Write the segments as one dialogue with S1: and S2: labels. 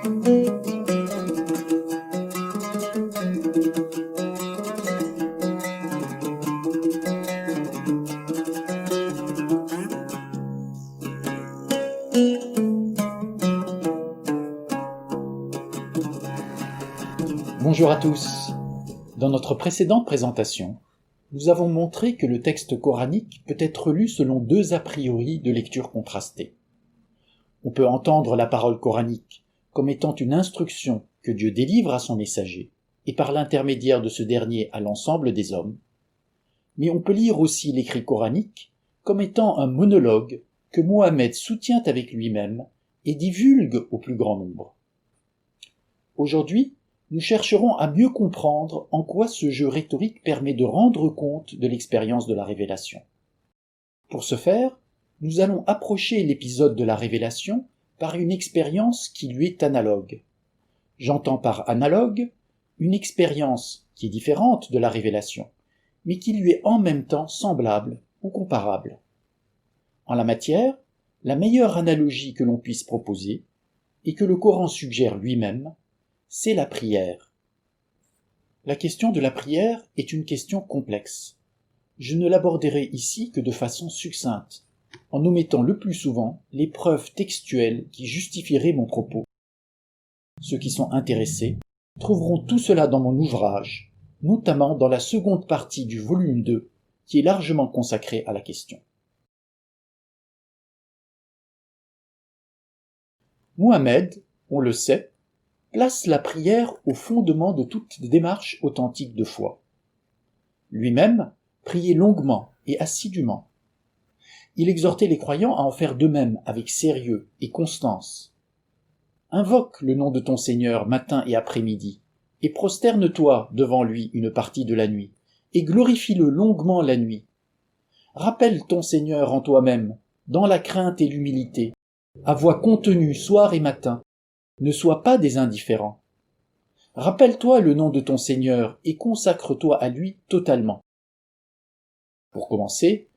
S1: Bonjour à tous. Dans notre précédente présentation, nous avons montré que le texte coranique peut être lu selon deux a priori de lecture contrastée. On peut entendre la parole coranique comme étant une instruction que Dieu délivre à son messager et par l'intermédiaire de ce dernier à l'ensemble des hommes, mais on peut lire aussi l'écrit coranique comme étant un monologue que Mohammed soutient avec lui-même et divulgue au plus grand nombre. Aujourd'hui, nous chercherons à mieux comprendre en quoi ce jeu rhétorique permet de rendre compte de l'expérience de la révélation. Pour ce faire, nous allons approcher l'épisode de la révélation par une expérience qui lui est analogue. J'entends par analogue une expérience qui est différente de la révélation, mais qui lui est en même temps semblable ou comparable. En la matière, la meilleure analogie que l'on puisse proposer, et que le Coran suggère lui-même, c'est la prière. La question de la prière est une question complexe. Je ne l'aborderai ici que de façon succincte, en omettant le plus souvent les preuves textuelles qui justifieraient mon propos. Ceux qui sont intéressés trouveront tout cela dans mon ouvrage, notamment dans la seconde partie du volume 2, qui est largement consacrée à la question. Mohammed, on le sait, place la prière au fondement de toute démarche authentique de foi. Lui-même priait longuement et assidûment. Il exhortait les croyants à en faire de même avec sérieux et constance. Invoque le nom de ton Seigneur matin et après-midi, et prosterne-toi devant lui une partie de la nuit, et glorifie-le longuement la nuit. Rappelle ton Seigneur en toi-même, dans la crainte et l'humilité, à voix contenue soir et matin. Ne sois pas des indifférents. Rappelle-toi le nom de ton Seigneur et consacre-toi à lui totalement. Pour commencer,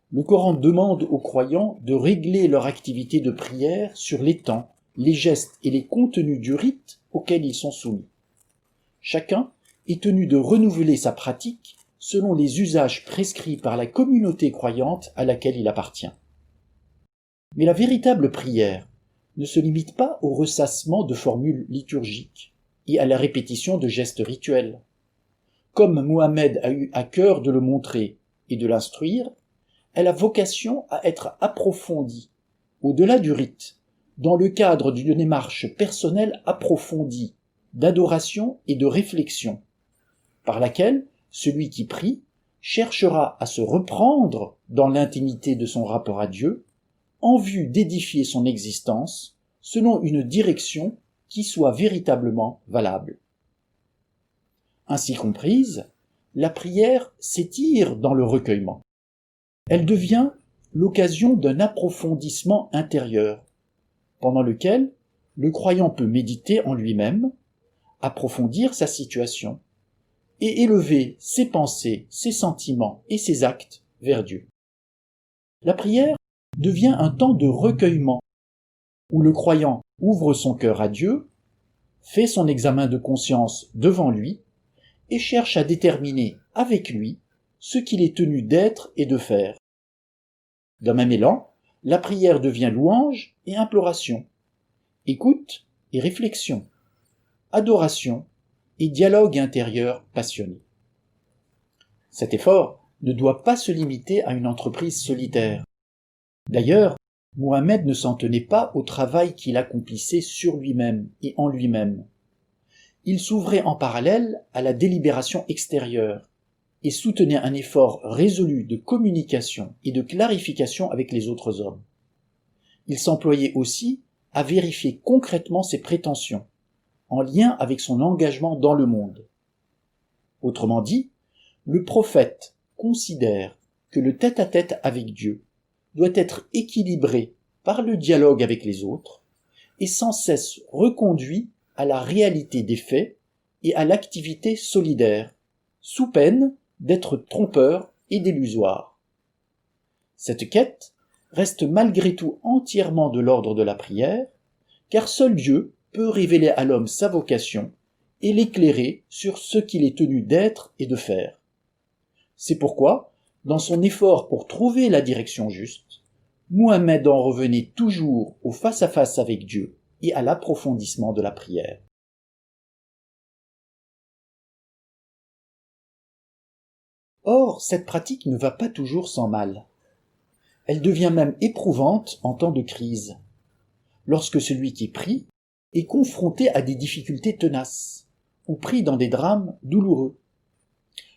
S1: le Coran demande aux croyants de régler leur activité de prière sur les temps, les gestes et les contenus du rite auxquels ils sont soumis. Chacun est tenu de renouveler sa pratique selon les usages prescrits par la communauté croyante à laquelle il appartient. Mais la véritable prière ne se limite pas au ressassement de formules liturgiques et à la répétition de gestes rituels. Comme Mohammed a eu à cœur de le montrer et de l'instruire, elle a vocation à être approfondie, au-delà du rite, dans le cadre d'une démarche personnelle approfondie, d'adoration et de réflexion, par laquelle celui qui prie cherchera à se reprendre dans l'intimité de son rapport à Dieu, en vue d'édifier son existence selon une direction qui soit véritablement valable. Ainsi comprise, la prière s'étire dans le recueillement. Elle devient l'occasion d'un approfondissement intérieur, pendant lequel le croyant peut méditer en lui-même, approfondir sa situation, et élever ses pensées, ses sentiments et ses actes vers Dieu. La prière devient un temps de recueillement, où le croyant ouvre son cœur à Dieu, fait son examen de conscience devant lui, et cherche à déterminer avec lui ce qu'il est tenu d'être et de faire. D'un même élan, la prière devient louange et imploration, écoute et réflexion, adoration et dialogue intérieur passionné. Cet effort ne doit pas se limiter à une entreprise solitaire. D'ailleurs, Mohammed ne s'en tenait pas au travail qu'il accomplissait sur lui-même et en lui-même. Il s'ouvrait en parallèle à la délibération extérieure et soutenait un effort résolu de communication et de clarification avec les autres hommes. Il s'employait aussi à vérifier concrètement ses prétentions, en lien avec son engagement dans le monde. Autrement dit, le prophète considère que le tête-à-tête avec Dieu doit être équilibré par le dialogue avec les autres et sans cesse reconduit à la réalité des faits et à l'activité solidaire, sous peine d'être trompeur et délusoire. Cette quête reste malgré tout entièrement de l'ordre de la prière, car seul Dieu peut révéler à l'homme sa vocation et l'éclairer sur ce qu'il est tenu d'être et de faire. C'est pourquoi, dans son effort pour trouver la direction juste, Muhammad en revenait toujours au face-à-face avec Dieu et à l'approfondissement de la prière. Or, cette pratique ne va pas toujours sans mal. Elle devient même éprouvante en temps de crise, lorsque celui qui prie est confronté à des difficultés tenaces, ou pris dans des drames douloureux.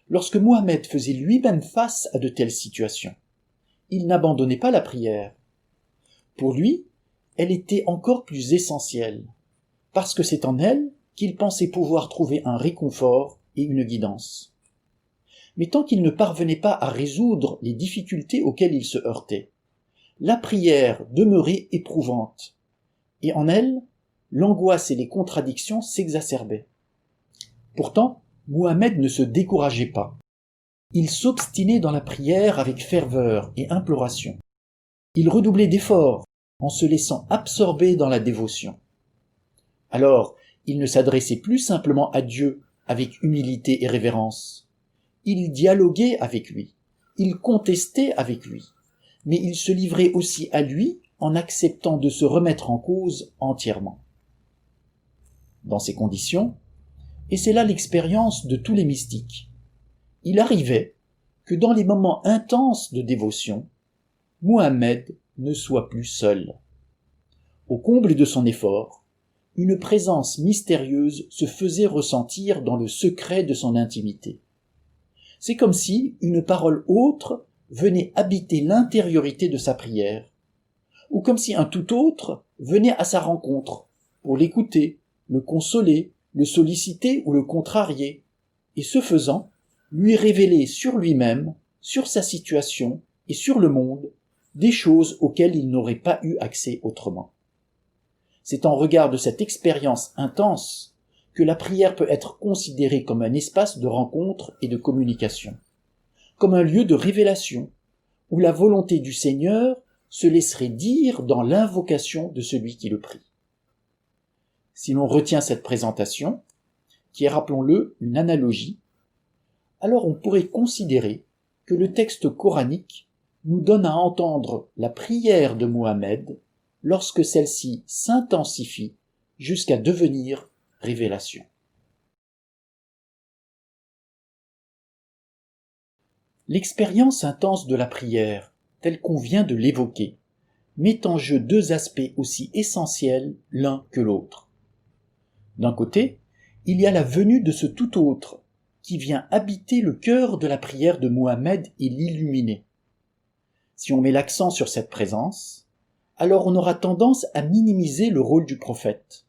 S1: Lorsque Muhammad faisait lui-même face à de telles situations, il n'abandonnait pas la prière. Pour lui, elle était encore plus essentielle, parce que c'est en elle qu'il pensait pouvoir trouver un réconfort et une guidance. Mais tant qu'il ne parvenait pas à résoudre les difficultés auxquelles il se heurtait, la prière demeurait éprouvante, et en elle, l'angoisse et les contradictions s'exacerbaient. Pourtant, Muhammad ne se décourageait pas. Il s'obstinait dans la prière avec ferveur et imploration. Il redoublait d'efforts en se laissant absorber dans la dévotion. Alors, il ne s'adressait plus simplement à Dieu avec humilité et révérence. Il dialoguait avec lui, il contestait avec lui, mais il se livrait aussi à lui en acceptant de se remettre en cause entièrement. Dans ces conditions, et c'est là l'expérience de tous les mystiques, il arrivait que dans les moments intenses de dévotion, Muhammad ne soit plus seul. Au comble de son effort, une présence mystérieuse se faisait ressentir dans le secret de son intimité. C'est comme si une parole autre venait habiter l'intériorité de sa prière, ou comme si un tout autre venait à sa rencontre pour l'écouter, le consoler, le solliciter ou le contrarier, et ce faisant, lui révéler sur lui-même, sur sa situation et sur le monde, des choses auxquelles il n'aurait pas eu accès autrement. C'est en regard de cette expérience intense que la prière peut être considérée comme un espace de rencontre et de communication, comme un lieu de révélation, où la volonté du Seigneur se laisserait dire dans l'invocation de celui qui le prie. Si l'on retient cette présentation, qui est, rappelons-le, une analogie, alors on pourrait considérer que le texte coranique nous donne à entendre la prière de Muhammad lorsque celle-ci s'intensifie jusqu'à devenir révélation. L'expérience intense de la prière, telle qu'on vient de l'évoquer, met en jeu deux aspects aussi essentiels l'un que l'autre. D'un côté, il y a la venue de ce tout autre, qui vient habiter le cœur de la prière de Muhammad et l'illuminer. Si on met l'accent sur cette présence, alors on aura tendance à minimiser le rôle du prophète.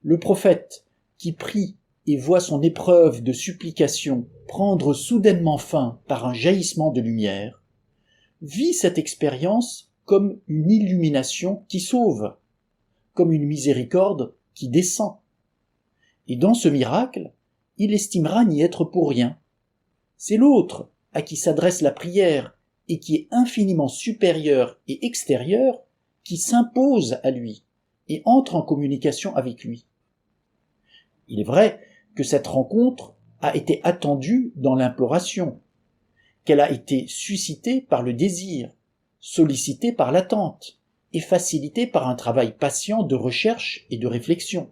S1: Le prophète qui prie et voit son épreuve de supplication prendre soudainement fin par un jaillissement de lumière, vit cette expérience comme une illumination qui sauve, comme une miséricorde qui descend. Et dans ce miracle, il estimera n'y être pour rien. C'est l'autre à qui s'adresse la prière et qui est infiniment supérieur et extérieur qui s'impose à lui et entre en communication avec lui. Il est vrai que cette rencontre a été attendue dans l'imploration, qu'elle a été suscitée par le désir, sollicitée par l'attente et facilitée par un travail patient de recherche et de réflexion.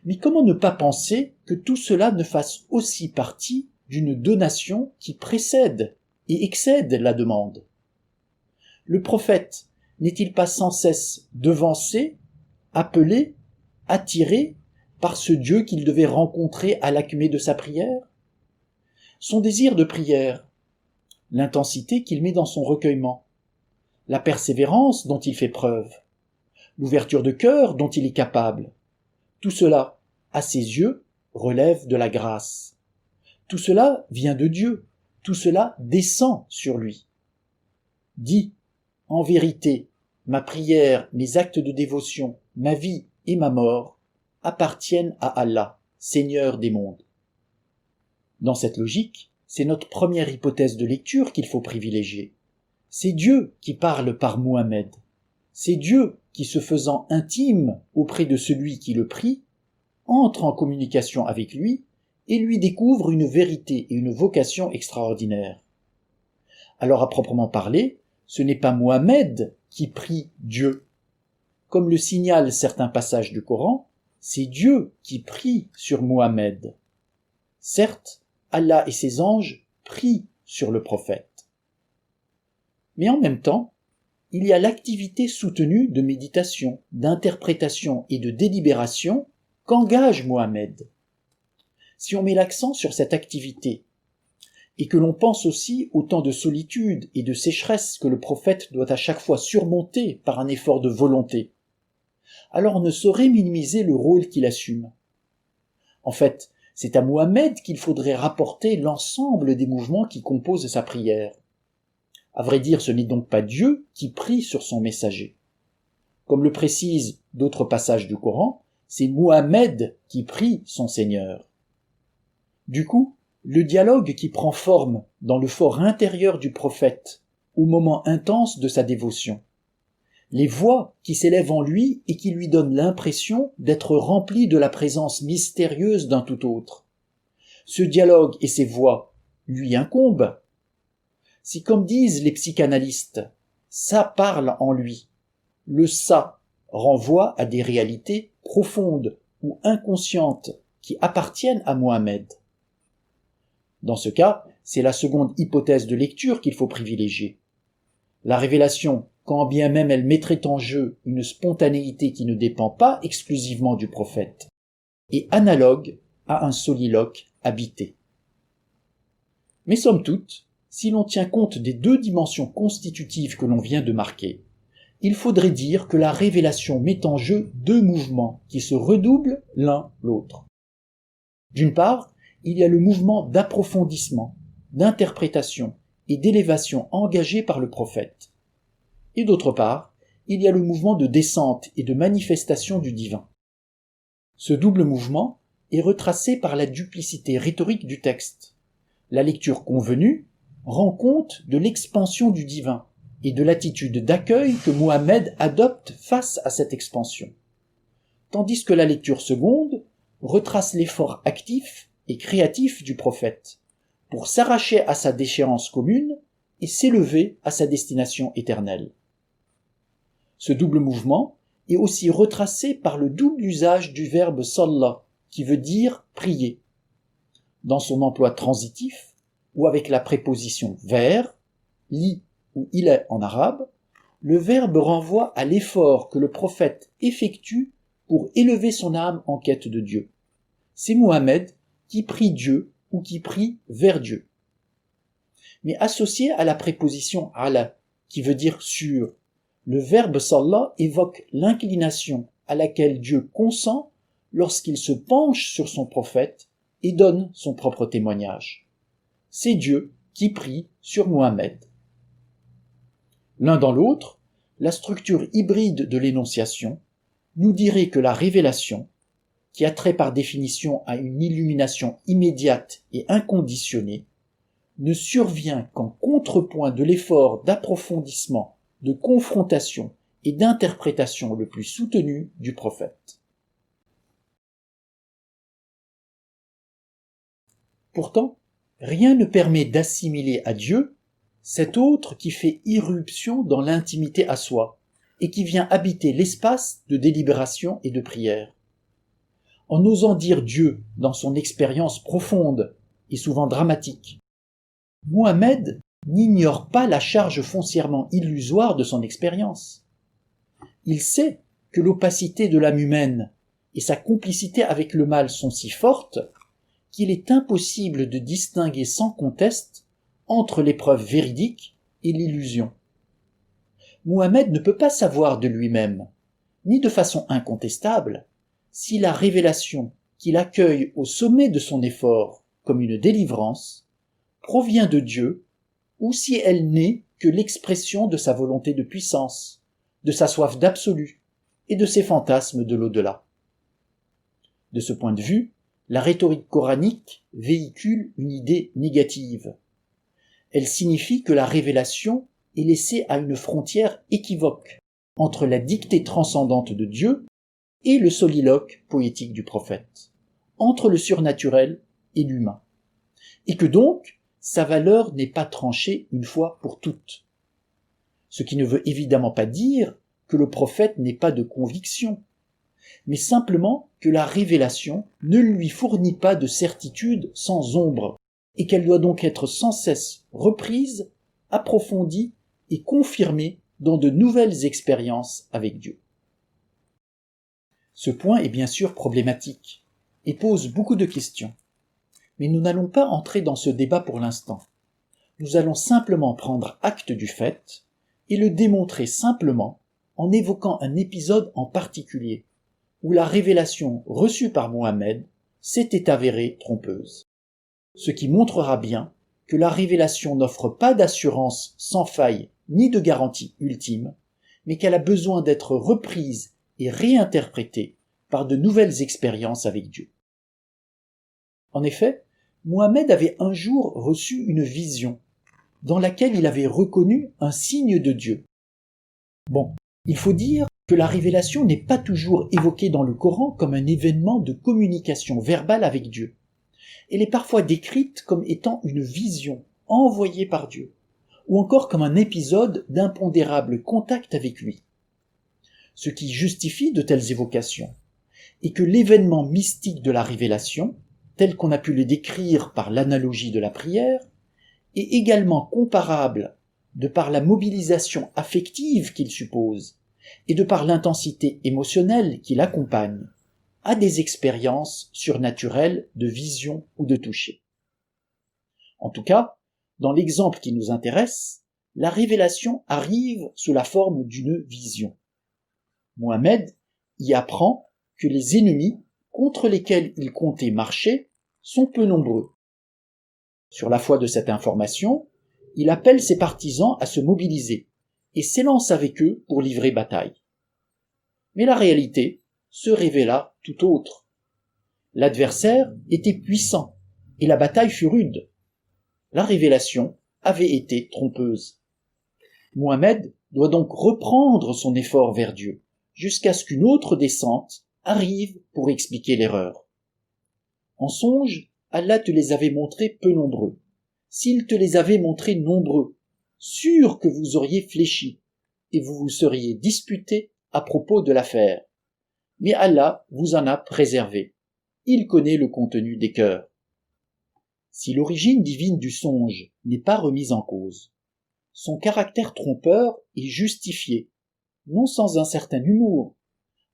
S1: Mais comment ne pas penser que tout cela ne fasse aussi partie d'une donation qui précède et excède la demande? Le prophète n'est-il pas sans cesse devancé, appelé, attiré par ce Dieu qu'il devait rencontrer à l'acmé de sa prière? Son désir de prière, l'intensité qu'il met dans son recueillement, la persévérance dont il fait preuve, l'ouverture de cœur dont il est capable, tout cela, à ses yeux, relève de la grâce. Tout cela vient de Dieu, tout cela descend sur lui. Dit, en vérité, ma prière, mes actes de dévotion, ma vie et ma mort appartiennent à Allah, Seigneur des mondes. Dans cette logique, c'est notre première hypothèse de lecture qu'il faut privilégier. C'est Dieu qui parle par Muhammad. C'est Dieu qui, se faisant intime auprès de celui qui le prie, entre en communication avec lui et lui découvre une vérité et une vocation extraordinaires. Alors à proprement parler, ce n'est pas Mohammed qui prie Dieu. Comme le signalent certains passages du Coran, c'est Dieu qui prie sur Mohammed. Certes, Allah et ses anges prient sur le prophète. Mais en même temps, il y a l'activité soutenue de méditation, d'interprétation et de délibération qu'engage Mohammed. Si on met l'accent sur cette activité, et que l'on pense aussi au temps de solitude et de sécheresse que le prophète doit à chaque fois surmonter par un effort de volonté, alors on ne saurait minimiser le rôle qu'il assume. En fait, c'est à Mohammed qu'il faudrait rapporter l'ensemble des mouvements qui composent sa prière. À vrai dire, ce n'est donc pas Dieu qui prie sur son messager. Comme le précisent d'autres passages du Coran, c'est Mohammed qui prie son Seigneur. Du coup, le dialogue qui prend forme dans le fort intérieur du prophète, au moment intense de sa dévotion, les voix qui s'élèvent en lui et qui lui donnent l'impression d'être remplies de la présence mystérieuse d'un tout autre. Ce dialogue et ces voix lui incombent. Si, comme disent les psychanalystes, ça parle en lui, le ça renvoie à des réalités profondes ou inconscientes qui appartiennent à Mohammed. Dans ce cas, c'est la seconde hypothèse de lecture qu'il faut privilégier. La révélation, quand bien même elle mettrait en jeu une spontanéité qui ne dépend pas exclusivement du prophète, est analogue à un soliloque habité. Mais somme toute, si l'on tient compte des deux dimensions constitutives que l'on vient de marquer, il faudrait dire que la révélation met en jeu deux mouvements qui se redoublent l'un l'autre. D'une part, il y a le mouvement d'approfondissement, d'interprétation et d'élévation engagé par le prophète. Et d'autre part, il y a le mouvement de descente et de manifestation du divin. Ce double mouvement est retracé par la duplicité rhétorique du texte. La lecture convenue rend compte de l'expansion du divin et de l'attitude d'accueil que Mohammed adopte face à cette expansion, tandis que la lecture seconde retrace l'effort actif et créatif du prophète pour s'arracher à sa déchéance commune et s'élever à sa destination éternelle. Ce double mouvement est aussi retracé par le double usage du verbe salla, qui veut dire prier. Dans son emploi transitif, ou avec la préposition vers, li ou il est en arabe, le verbe renvoie à l'effort que le prophète effectue pour élever son âme en quête de Dieu. C'est Mohammed qui prie Dieu ou qui prie vers Dieu. Mais associé à la préposition ala, qui veut dire sur, le verbe salla évoque l'inclination à laquelle Dieu consent lorsqu'il se penche sur son prophète et donne son propre témoignage. C'est Dieu qui prie sur Mohammed. L'un dans l'autre, la structure hybride de l'énonciation nous dirait que la révélation, qui a trait par définition à une illumination immédiate et inconditionnée, ne survient qu'en contrepoint de l'effort d'approfondissement, de confrontation et d'interprétation le plus soutenu du prophète. Pourtant, rien ne permet d'assimiler à Dieu cet autre qui fait irruption dans l'intimité à soi et qui vient habiter l'espace de délibération et de prière. En osant dire Dieu dans son expérience profonde et souvent dramatique, Mohammed n'ignore pas la charge foncièrement illusoire de son expérience. Il sait que l'opacité de l'âme humaine et sa complicité avec le mal sont si fortes qu'il est impossible de distinguer sans conteste entre l'épreuve véridique et l'illusion. Mohammed ne peut pas savoir de lui-même, ni de façon incontestable, si la révélation qu'il accueille au sommet de son effort comme une délivrance provient de Dieu ou si elle n'est que l'expression de sa volonté de puissance, de sa soif d'absolu et de ses fantasmes de l'au-delà. De ce point de vue, la rhétorique coranique véhicule une idée négative. Elle signifie que la révélation est laissée à une frontière équivoque entre la dictée transcendante de Dieu et le soliloque poétique du prophète, entre le surnaturel et l'humain, et que donc sa valeur n'est pas tranchée une fois pour toutes. Ce qui ne veut évidemment pas dire que le prophète n'ait pas de conviction, mais simplement que la révélation ne lui fournit pas de certitude sans ombre, et qu'elle doit donc être sans cesse reprise, approfondie et confirmée dans de nouvelles expériences avec Dieu. Ce point est bien sûr problématique et pose beaucoup de questions, mais nous n'allons pas entrer dans ce débat pour l'instant. Nous allons simplement prendre acte du fait et le démontrer simplement en évoquant un épisode en particulier où la révélation reçue par Mohammed s'était avérée trompeuse. Ce qui montrera bien que la révélation n'offre pas d'assurance sans faille ni de garantie ultime, mais qu'elle a besoin d'être reprise et réinterprétée par de nouvelles expériences avec Dieu. En effet, Mohammed avait un jour reçu une vision dans laquelle il avait reconnu un signe de Dieu. Bon, il faut dire que la révélation n'est pas toujours évoquée dans le Coran comme un événement de communication verbale avec Dieu. Elle est parfois décrite comme étant une vision envoyée par Dieu, ou encore comme un épisode d'impondérable contact avec lui. Ce qui justifie de telles évocations est que l'événement mystique de la révélation, tel qu'on a pu le décrire par l'analogie de la prière, est également comparable, de par la mobilisation affective qu'il suppose, et de par l'intensité émotionnelle qui l'accompagne, à des expériences surnaturelles de vision ou de toucher. En tout cas, dans l'exemple qui nous intéresse, la révélation arrive sous la forme d'une vision. Mohammed y apprend que les ennemis contre lesquels il comptait marcher sont peu nombreux. Sur la foi de cette information, il appelle ses partisans à se mobiliser et s'élance avec eux pour livrer bataille. Mais la réalité se révéla tout autre. L'adversaire était puissant et la bataille fut rude. La révélation avait été trompeuse. Mohammed doit donc reprendre son effort vers Dieu jusqu'à ce qu'une autre descente arrive pour expliquer l'erreur. En songe, Allah te les avait montrés peu nombreux. S'il te les avait montrés nombreux, sûr que vous auriez fléchi et vous vous seriez disputé à propos de l'affaire. Mais Allah vous en a préservé. Il connaît le contenu des cœurs. Si l'origine divine du songe n'est pas remise en cause, son caractère trompeur est justifié, non sans un certain humour,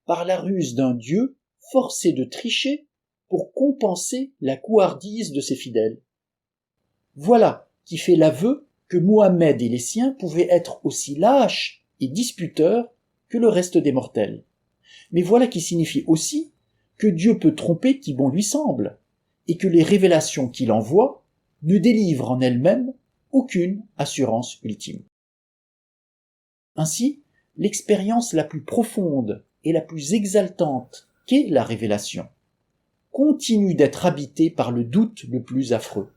S1: par la ruse d'un Dieu forcé de tricher pour compenser la couardise de ses fidèles. Voilà qui fait l'aveu que Mohammed et les siens pouvaient être aussi lâches et disputeurs que le reste des mortels. Mais voilà qui signifie aussi que Dieu peut tromper qui bon lui semble, et que les révélations qu'il envoie ne délivrent en elles-mêmes aucune assurance ultime. Ainsi, l'expérience la plus profonde et la plus exaltante qu'est la révélation continue d'être habitée par le doute le plus affreux.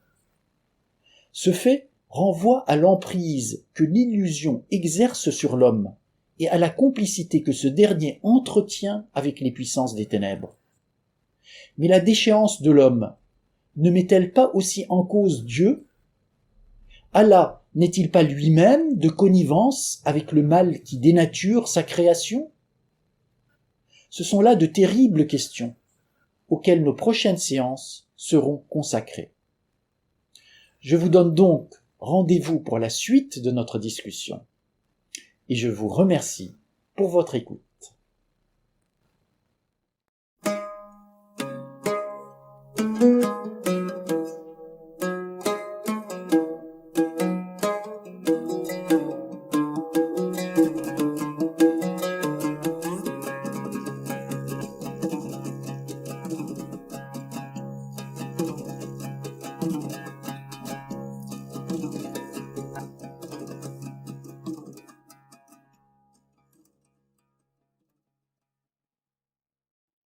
S1: Ce fait renvoie à l'emprise que l'illusion exerce sur l'homme et à la complicité que ce dernier entretient avec les puissances des ténèbres. Mais la déchéance de l'homme ne met-elle pas aussi en cause Dieu? Allah n'est-il pas lui-même de connivence avec le mal qui dénature sa création? Ce sont là de terribles questions auxquelles nos prochaines séances seront consacrées. Je vous donne donc rendez-vous pour la suite de notre discussion et je vous remercie pour votre écoute.